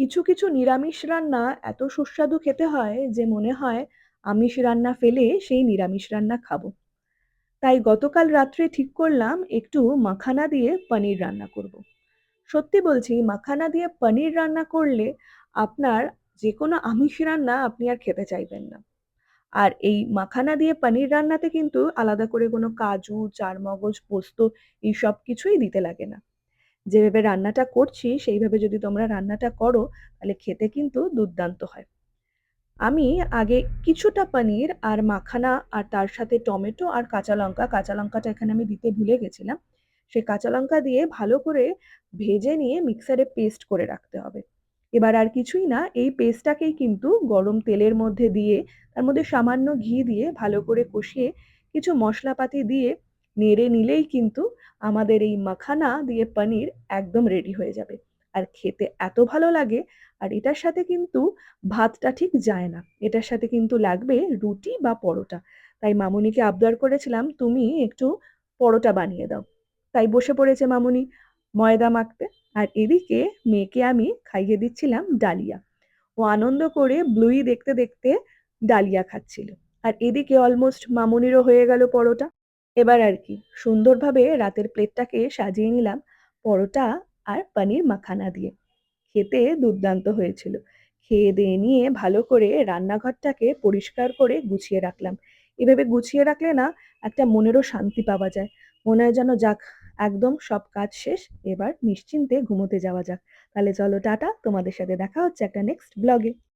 কিছু কিছু নিরামিষ রান্না এত সুস্বাদু খেতে হয় যে মনে হয় আমিষ রান্না ফেলে সেই নিরামিষ রান্না খাবো। তাই গতকাল রাত্রে ঠিক করলাম একটু মাখানা দিয়ে পনির রান্না করব। সত্যি বলছি, মাখানা দিয়ে পনির রান্না করলে আপনার যে কোনো আমিষ রান্না আপনি আর খেতে চাইবেন না। আর এই মাখানা দিয়ে পনির রান্নাতে কিন্তু আলাদা করে কোনো কাজু, চারমগজ, পোস্ত এইসব কিছুই দিতে লাগে না। যেভাবে রান্নাটা করছি সেইভাবে যদি তোমরা রান্নাটা করো তাহলে খেতে কিন্তু দুর্দান্ত হয়। আমি আগে কিছুটা পনির আর মাখানা আর তার সাথে টমেটো আর কাঁচা লঙ্কাটা এখানে আমি দিতে ভুলে গেছিলাম। সেই কাঁচা লঙ্কা দিয়ে ভালো করে ভেজে নিয়ে মিক্সারে পেস্ট করে রাখতে হবে। এবার আর কিছুই না, এই পেস্টটাকেই কিন্তু গরম তেলের মধ্যে দিয়ে তার মধ্যে সামান্য ঘি দিয়ে ভালো করে কষিয়ে কিছু মশলাপাতি দিয়ে নেড়ে নিলেই কিন্তু আমাদের এই মাখানা দিয়ে পনির একদম রেডি হয়ে যাবে। আর খেতে এত ভালো লাগে। আর এটার সাথে কিন্তু ভাতটা ঠিক যায় না। এটার সাথে কিন্তু লাগবে রুটি বা পরোটা। তাই মামুনিকে আবদার করেছিলাম, "তুমি একটু পরোটা বানিয়ে দাও।" তাই বসে পড়েছে মামুনি ময়দা মাখতে। আর এদিকে মেয়েকে আমি খাইয়ে দিচ্ছিলাম ডালিয়া। ও আনন্দ করে ব্লুই দেখতে দেখতে ডালিয়া খাচ্ছিল। আর এদিকে অলমোস্ট মামুনিরও হয়ে গেল পরোটা। এবার আর কি সুন্দরভাবে রাতের প্লেটটাকে সাজিয়ে নিলাম পরোটা আর পনির মাখানা দিয়ে। খেতে দুর্দান্ত হয়েছিল। খেয়ে দেয়ে নিয়ে ভালো করে রান্নাঘরটাকে পরিষ্কার করে গুছিয়ে রাখলাম। এভাবে গুছিয়ে রাখলে না একটা মনেরও শান্তি পাওয়া যায়। মনে হয় যেন যাক, একদম সব কাজ শেষ, এবার নিশ্চিন্তে ঘুমোতে যাওয়া যাক। তাহলে চলো টাটা, তোমাদের সাথে দেখা হচ্ছে একটা নেক্সট ব্লগে।